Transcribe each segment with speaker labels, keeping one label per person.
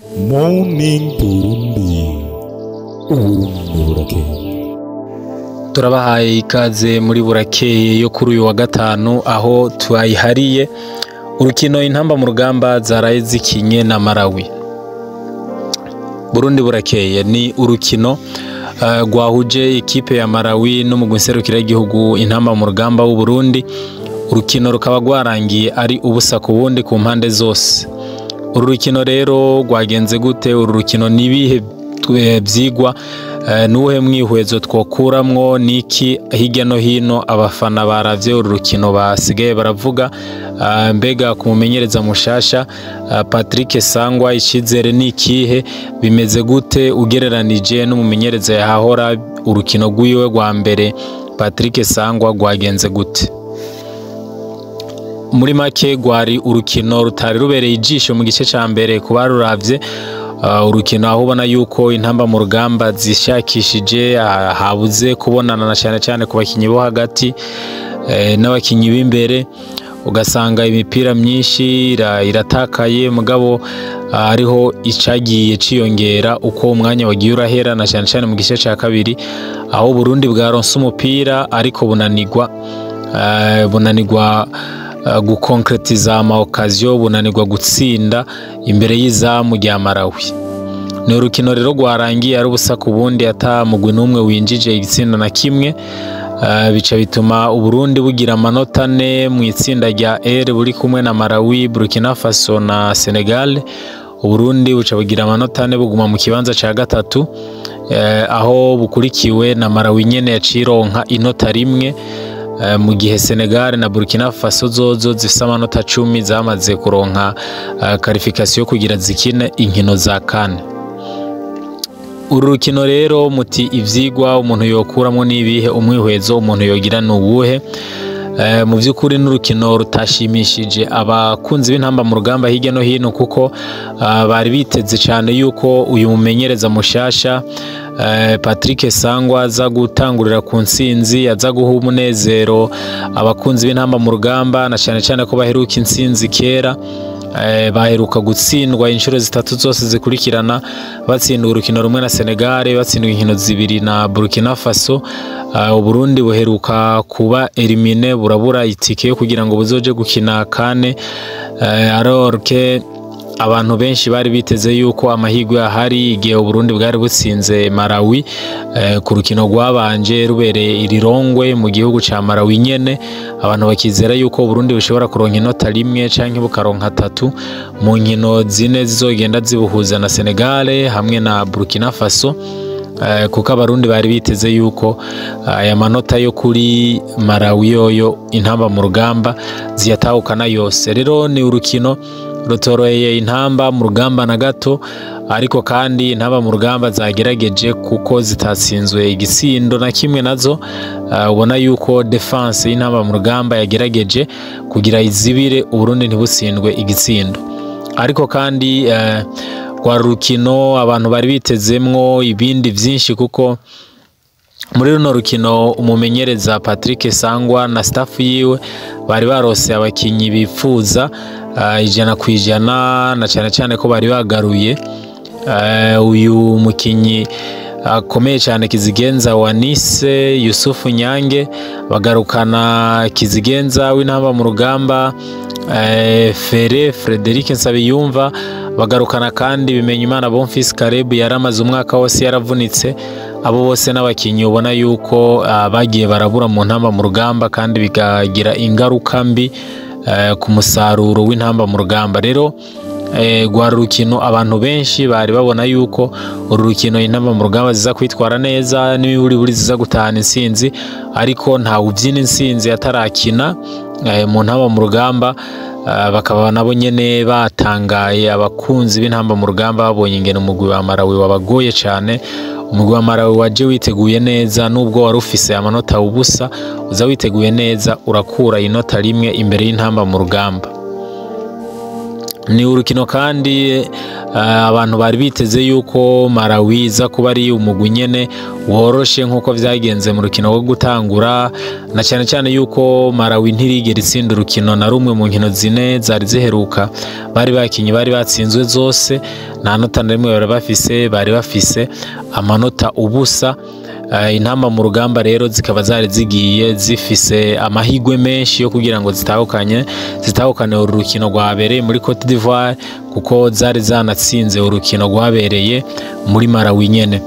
Speaker 1: Morning Burundi, Uburundi burakeye.
Speaker 2: Turabahaye ikaze muri burakeye yo kuri uyu wa gatanu, aho twayihariye urukino intamba mu rugamba zaraye zikinye na Malawi. Burundi burakeye ni urukino rwahuje ikipe ya Malawi n'umugwi nserukira igihugu intamba mu rugamba w'u Burundi. Urukino rukaba rwarangiye ari ubusa ku bundi ku mpande zose. Uru rukino rero rwagenze gute? Uru rukino nibihe vyigwa nuhe mwihwezo twokuramwo, niki hirya no hino abafana baravye uru rukino basigaye baravuga? Mbega kumumenyereza mushasha Patrick Sangwa icizere nikihe? Bimeze gute ugereranije n'umumenyereza yahahora? Urukino rwiwe rwa mbere Patrick Sangwa rwagenze gute? Muri make rwari urukino rutari rubereye ijisho mu gice ca mbere kuba ruravye urukino, aho ubona yuko intamba mu rugamba zishakishije, habuze kubonana na cyane ku bakinyi bo hagati n'abakinyi b'imbere, ugasanga imipira myinshi iratakaye, mugabo ariho icagiye ciyongera uko umwanya wagiye urahera, na cyane mu gice ca kabiri aho Burundi bwaronse umupira ariko bunanirwa gukonkretiza ama occasion, bunanirwa gutsinda imbere y'izamu rya Malawi. Ni urukino rero rwarangiye ari ubusa ku bundi, ata mugwi n'umwe winjije igitsinda na kimwe. Bica bituma Uburundi bugira amanota 4 mu itsinda rya R buri kumwe na Malawi, Burkina Faso na Senegal. Uburundi buca bugira amanota 4 buguma mu kibanza ca gatatu, aho bukurikiwe na Malawi nyene yacironka inota rimwe, mu gihe Senegal na Burkina Faso zozo zifise amanota 10 zamaze kuronka qualification kugira zikine inkino za CAN. Uru rukino rero muti ivyigwa umuntu yokuramo nibihe, umwihwezo umuntu yogira nuwuhe? Mu vyukuri n'urukino rutashimishije abakunzi b'intamba mu rugamba hirya no hino, kuko bari biteze cyane yuko uyu mumenyereza mushasha Patrick Sangwa aza gutangurira ku ntsinzi, aza guha umunezero abakunzi b'intamba mu rugamba, na cyane ko baheruka intsinzi kera. Baheruka gutsindwa inshuro zitatu zose zikurikirana, batsindwa urukino rumwe na Senegal, batsindwa inkino zibiri na Burkina Faso. Uburundi buheruka kuba elimine, burabura itike yo kugira ngo buzoje gukina CAN, alors que abantu benshi bari biteze yuko amahirwe ahari igihe Uburundi bwari butsinze Malawi ku rukino rwabanje rubereye irirongwe mu gihugu ca Malawi nyene. Abantu bakizera yuko Uburundi bushobora kuronka inota rimwe canke bukaronka 3 mu nkino zine zizogenda zibuhuza na Senegal hamwe na Burkina Faso, kuko abarundi bari biteze yuko aya manota yo kuri Malawi yoyo intamba mu rugamba ziyatahukana yose. Rero ni urukino rutoroheye intamba mu rugamba na gato, ariko kandi intamba mu rugamba zagerageje kuko zitatsinzwe igisindo na kimwe nazo. Ubona yuko defense y'intamba mu rugamba yagerageje kugira izibire Uburundi ntibutsindwe igitsindo, ariko kandi kwa rukino abantu bari bitezemwo ibindi vyinshi, kuko muri runo rukino umumenyereza Patrick Sangwa na staff yiwe bari barose abakinyi bifuza 100%, na cyane ko bari bagaruye uyu mukinyi akomeye cyane Kizigenza wa Nice, Yusufu Nyange, bagarukana Kizigenza w'intamba mu rugamba Frederic Nsabiyumva, bagarukana kandi Bimenyimana Bonfils Caleb yaramaze umwaka wose yaravunitse. Abo bose n'abakinyi ubona yuko bagiye barabura mu ntamba mu rugamba, kandi bigagira ingaruka mbi ku musaruro w'intamba mu rugamba. Rero rwari rukino abantu benshi bari babona yuko uru rukino intamba mu rugamba ziza kwitwara neza, n'iburi ziza gutahana intsinzi, ariko nta uvyina intsinzi atarakina mu ntamba mu rugamba. Bakaba nabo nyene batangaye abakunzi b'intamba mu rugamba babonye ingene umugwi wa Malawi wabagoye cyane. Umugwi wa Malawi waje witeguye neza, nubwo wari ufise amanota ubusa, uza witeguye neza urakura inota rimwe imbere y'intamba mu rugamba. ni urukino kandi abantu bari biteze yuko Malawi iza kuba ari umugwi nyene woroshe nk'uko vyagenze mu rukino rwo gutangura, na cyane cyane yuko Malawi ntirigera itsinda urukino na rumwe mu nkino zine zari ziheruka bari bakinyi, bari batsinzwe zose, nta nota na rimwe bari bafise amanota ubusa. Intamba mu rugamba rero zikaba zari zigiye zifise amahigwe menshi yo kugira ngo zitahukane urukino rwabereye muri Cote d'Ivoire, kuko zari zanatsinze urukino rwabereye muri Malawi nyene.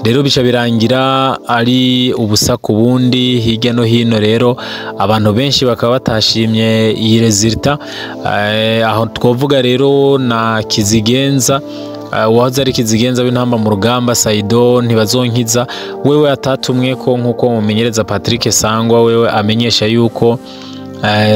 Speaker 2: Rero bica birangira ari ubusa ku bundi hirya no hino. Rero abantu benshi bakaba batashimye iyi resulta, aho twovuga rero na Kizigenza, uwahoze ari Kizigenza w'intamba mu rugamba Saido Ntibazonkiza, wewe atatumwe ko nk'uko mumenyereza Patrick Sangwa wewe amenyesha yuko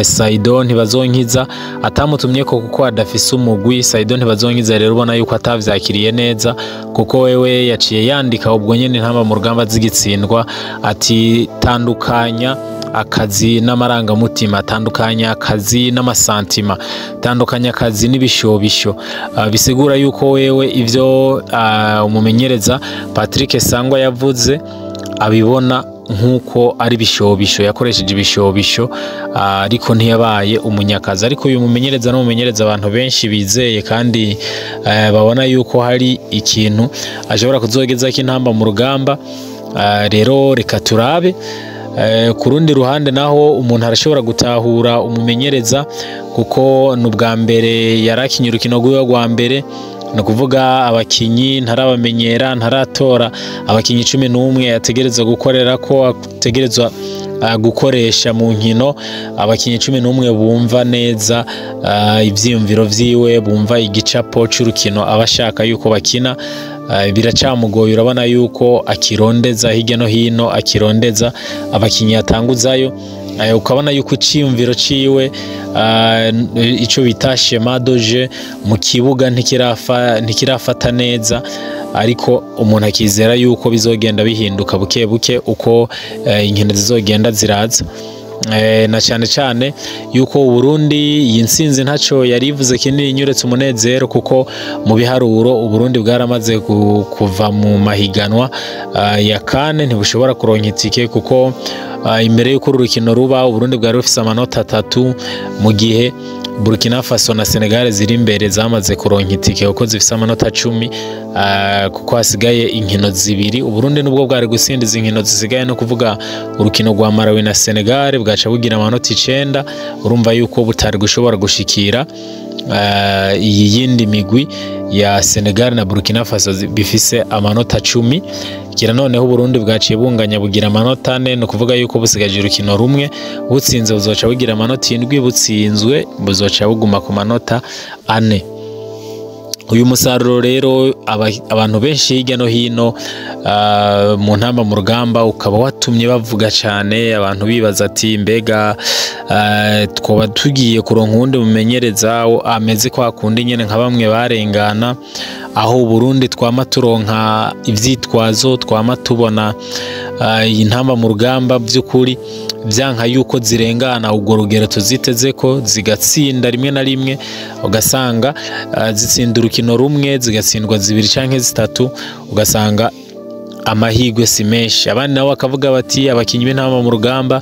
Speaker 2: Saido Ntibazonkiza atamutumye ko kuko adafise umugwi. Saido Ntibazonkiza rero ubona yuko atavyakiriye neza, kuko wewe yaciye yandika ubwo nyene intamba mu rugamba zigitsindwa ati tandukanya akazi n'amarangamutima, tandukanya akazi n'amasantima, tandukanya akazi n'ibishobisho. Bisigura yuko wewe ivyo umumenyereza Patrick Sangwa yavuze abibona nk'uko ari bishobisho, yakoresheje ibishobisho ariko ntiyabaye umunyakazi. Ariko uyu mumenyereza n'umumenyereza abantu benshi bizeye kandi babona yuko hari ikintu ashobora kuzogeza k'intamba mu rugamba. Rero reka turabe. Ku rundi ruhande naho umuntu arashobora gutahura umumenyereza, kuko n'ubwa mbere yarakinye urukino rw'iwe rwa mbere, no kuvuga abakinyi ntarabamenyera, ntaratora abakinyi 11 yategereza gukorera ko ategerezwa gukoresha mu nkino, abakinyi 11 bumva neza ivyiyumviro vyiwe, bumva igicapo c'urukino abashaka yuko bakina. Biracamugoye, urabona yuko akirondeza hirya no hino, akirondeza abakinyi yatanguzayo, ukabona yuko iciyumviro ciwe ico bita schéma de jeu mu kibuga ntikirafata neza, ariko umuntu akizera yuko bizogenda bihinduka buke buke uko inkino zizogenda ziraza. Na cyane cyane yuko Burundi iyi ntsinzi ntaco yarivuze kinini nyuretse umunezero, kuko mu biharuro Uburundi bwaramaze kuva mu mahiganwa ya kane, ntibushobora kuronka itike, kuko imbere y'uko urukino ruba Uburundi bwari bufise amanota 3, mu gihe Burkina Faso na Senegal ziri imbere zamaze kuronka itike kuko zifise amanota 10, kuko hasigaye inkino zibiri. Uburundi nubwo bwari gusindiza inkino zisigaye, no kuvuga urukino rwa Malawi na Senegal bwaca bugira amanota 9, urumva yuko butari gushobora gushikira iyi yindi migwi ya Senegal na Burkina Faso bifise amanota 10. Kira noneho Burundi bwaciye bunganya bugira amanota 4, no kuvuga yuko busigaje urukino rumwe, butsinze buzoca bugira amanota 7, butsinzwe buzoca buguma ku manota 4. Uyu musaruro rero abantu benshi hirya no hino mu ntamba mu rugamba ukaba watumye bavuga cyane, abantu bibaza ati mbega twoba tugiye kuronka undi mumenyereza ameze kwa kundi nyene nka bamwe barengana, aho Burundi twama turonka ivyitwazo, twama tubona intamba mu rugamba by'ukuri byanka yuko zirengana ubwo rugero tuziteze ko zigatsinda rimwe na rimwe, ugasanga zitsinda urukino rumwe zigatsindwa 2 canke 3, ugasanga amahigwe si menshi. Abandi nabo bakavuga bati abakinyi b'intamba mu rugamba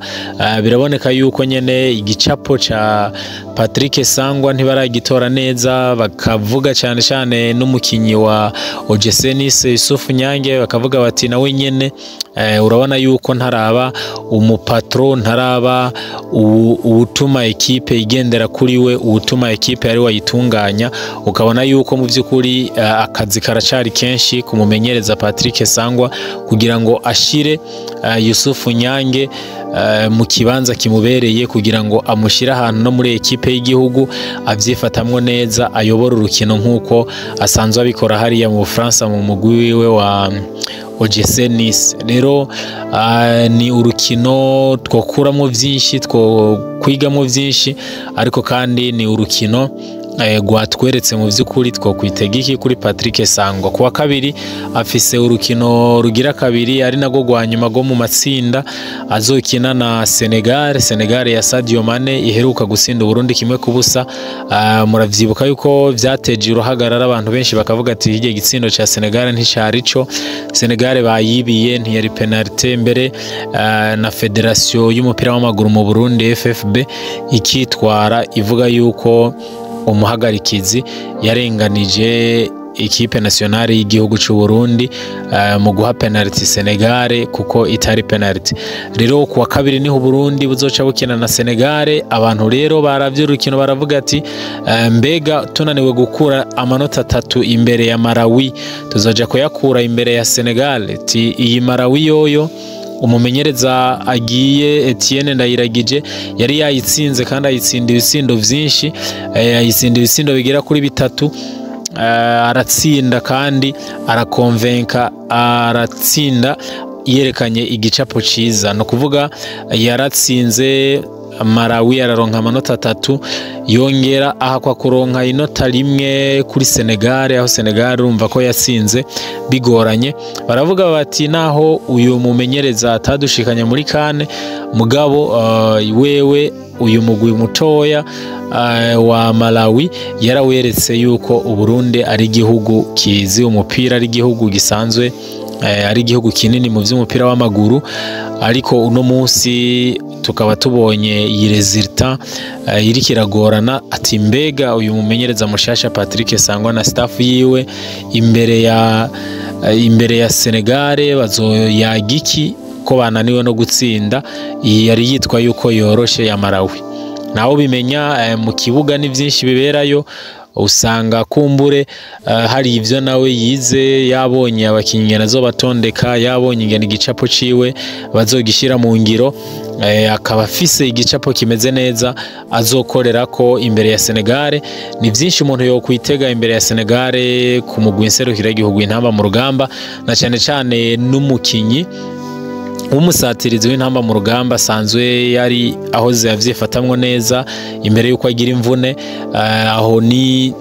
Speaker 2: biraboneka yuko nyene igicapo ca Patrick Sangwa ntibaragitora neza, bakavuga cyane cyane n'umukinyi wa OGC Nice Yusufu Nyange, bakavuga bati nawe nyene urabona yuko ntaraba umupatro, ntaraba ubutuma ekipe igendera kuri we, ubutuma ekipe ari wayitunganya, ukabona yuko mu by'ukuri akazi karacari kenshi kumumenyereza Patrick Sangwa kugira ngo ashire Yusufu Nyange mu kibanza kimubereye, kugira ngo amushira ahantu no muri ekipe y'igihugu avyifatamwo neza, ayobora urukino nkuko asanzwe abikora hariya mu Bufaransa mu mugwi wiwe wa OGC Nice. Rero ni urukino twokuramo vyinshi, two kwigamo vyinshi, ariko kandi ni urukino gwatweretse mu by'ukuri twokwitega iki kuri Patrick Sangwa. Kuwa kabiri afise urukino rugira kabiri ari nago gwa nyuma go mu matsinda azokina na Senegal ya Sadio Mane iheruka gusinda Burundi 1-0. Muravyibuka yuko vyateje uruhagarara abantu benshi bakavuga ati hirye gitsindo ca Senegal nticarico, Senegal bayibiye ntiyari penalty mbere na Federation y'umupira w'amaguru mu Burundi FFB ikitwara ivuga yuko umuhagarikizi yarenganije ikipe nationale y'igihugu cy'u Burundi mu guha penalty Senegal kuko itari penalty. Rero kuwa kabiri niho Burundi buzoca bukina na Senegal. Abantu rero baravye urukino baravuga ati mbega tunaniwe gukura amanota 3 imbere ya Malawi tuzoja kuyakura imbere ya Senegal. Ati iyi Malawi yoyo umumenyereza agiye Etienne Ndayiragije yari yayitsinze kandi ayitsinda ibisindo vyinshi, ayitsinda ibisindo bigera kuri 3, aratsinda kandi arakonvenka, aratsinda yerekanye igicapo ciza. No kuvuga yaratsinze Malawi araronka amanota 3 yongera ahakwa kuronka inota rimwe kuri Senegal, aho Senegal urumva ko yatsinze bigoranye. Baravuga bati naho uyu mumenyereza atadushikanya muri kane mugabo wewe uyu mugwi mutoya wa Malawi yaraweretse yuko Uburundi ari igihugu kizi umupira, ari igihugu gisanzwe, ari igihugu kinini mu vy'umupira w'amaguru. Ariko uno munsi tukaba tubonye iyi resultat iri kiragorana. Ati mbega uyu mumenyereza mushasha Patrick Sangwa na staff yiwe imbere ya Senegal bazoyagiki ko bananiwe no gutsinda iyi yari yitwa yuko yoroshe ya Malawi. Naho bimenya mu kibuga ni byinshi biberayo, usanga kumbure hari ivyo nawe yize, yabonye abakinnyi nazo batondeka, yabonye ingene igicapo ciwe bazogishira mu ngiro, akaba afise igicapo kimeze neza azokorera ko imbere ya Senegal. Ni byinshi umuntu yo kwitega imbere ya Senegal ku mugwi nserukira igihugu intamba mu rugamba, na cyane cyane n'umukinyi umusatirizi w'intamba mu rugamba asanzwe yari aho yavyifatamwo neza imbere yuko agira imvune. Aho ni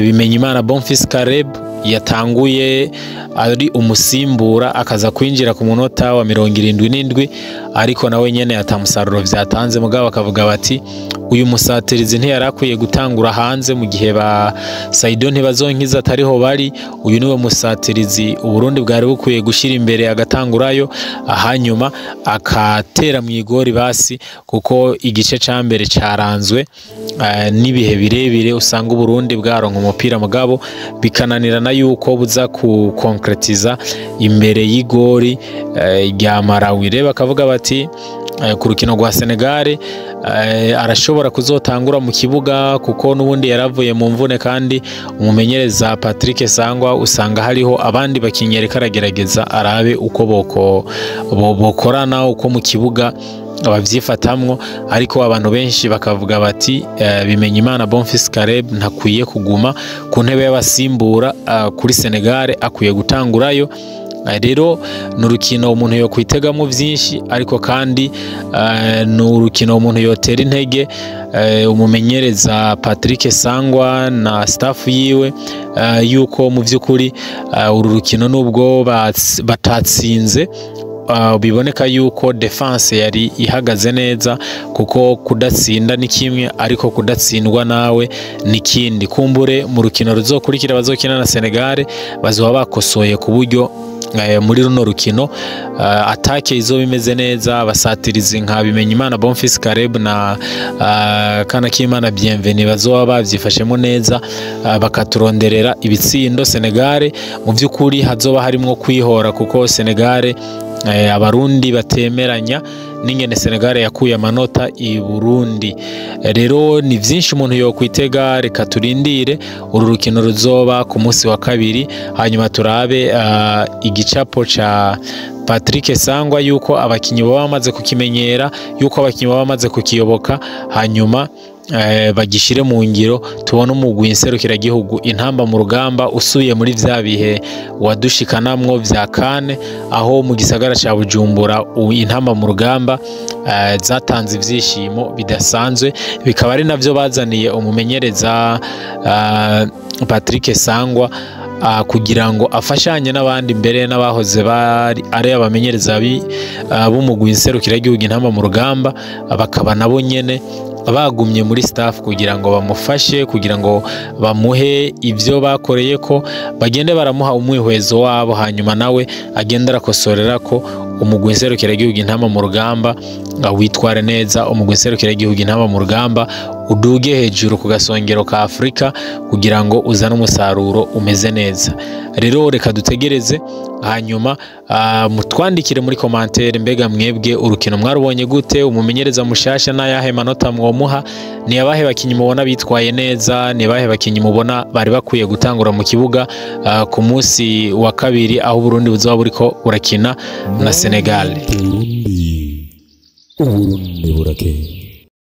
Speaker 2: Bimenyimana Bonfils Caleb yatanguye ari umusimbura akaza kwinjira ku munota wa 77, ariko nawe nyene atamusaruro vyatanze. Mugabo akavuga bati uyu musatirizi ntiyarakwiye gutangura hanze mu gihe ba Saido ntibazonkiza atariho bari. Uyu niwe musatirizi Uburundi bwari bukwiye gushira imbere agatangurayo, hanyuma akatera mu igori basi, kuko igice ca mbere caranzwe nibihe birebire usanga Uburundi bwaronka umupira mugabo bikananirana yuko buza ku konkretiza imbere y'igori rya Malawi. Reba bakavuga bati ku rukino rwa Senegal arashobora kuzotangura mu kibuga kuko nubundi yaravuye mu mvune, kandi umumenyereza Patrick Sangwa usanga hariho abandi bakinyere karagerageza arabe uko bokorana uko mu kibuga abavyifatamwo. Ariko abantu benshi bakavuga bati Bimenyimana Bonfils Caleb ntakwiye kuguma ku ntebe y'abasimbura kuri Senegal, akwiye gutangurayo. Rero n'urukino umuntu yo kwitegamo byinshi, ariko kandi n'urukino umuntu yotera intege umumenyereza Patrick Sangwa na staff yiwe yuko mu by'ukuri uru rukino nubwo batatsinze biboneka yuko defense yari ihagaze neza, kuko kudatsinda ni kimwe ariko kudatsindwa nawe ni kindi. Kumbure mu rukino ruzokurikira bazokina na Senegal bazoba bakosoye ku buryo muri runo rukino atake izo bimeze neza. Basatirizi nka Bimenyimana Bonfils Caleb na Kanakimana Bienvenue bazoba bavyifashemo neza bakaturonderera ibitsindo. Senegal mu by'ukuri hazoba harimo kwihora, kuko Senegal abarundi batemeranya n'ingene Senegal yakuye amanota i Burundi. Rero ni byinshi umuntu yo kwitega, reka turindire uru rukino ruzoba ku munsi wa kabiri, hanyuma turabe igicapo ca Patrick Sangwa yuko abakinyi baba bamaze kukimenyera, yuko abakinyi baba bamaze kukiyoboka, hanyuma bagishire mu ngiro tubone umugwi nserukiragihugu intamba mu rugamba usuye muri vya bihe wadushikanamwo vya kane aho mu gisagara ca Bujumbura intamba mu rugamba zatanze ivyishimo bidasanzwe bikaba ari navyo bazaniye umumenyereza Patrick Sangwa kugira ngo afashanye n'abandi mbere n'abahoze bari ari abamenyereza b'umugwi nserukiragihugu intamba mu rugamba bakaba nabo nyene bagumye muri staff kugira ngo bamufashe kugira ngo bamuhe ivyo bakoreye ko bagende baramuha umwihwezo wabo hanyuma nawe agenda arakosorera ko umugwi nserukiragihugu intamba mu rugamba witware neza umugwi nserukiragihugu intamba mu rugamba uduge hejuru ku gasongero ka Afrika kugira ngo uzane umusaruro umeze neza. Rero reka dutegereze hanyuma mutwandikire muri commentaire mbega mwebwe urukino mwarubonye gute, umumenyereza mushasha n'ayahe manota mwomuha, ni abahe bakinyi mubona bitwaye neza, ni abahe bakinyi mubona bari bakwiye gutangura mu kibuga ku munsi wa kabiri aho Burundi buzoba buriko burakina na Senegal.
Speaker 1: Burundi burakeye.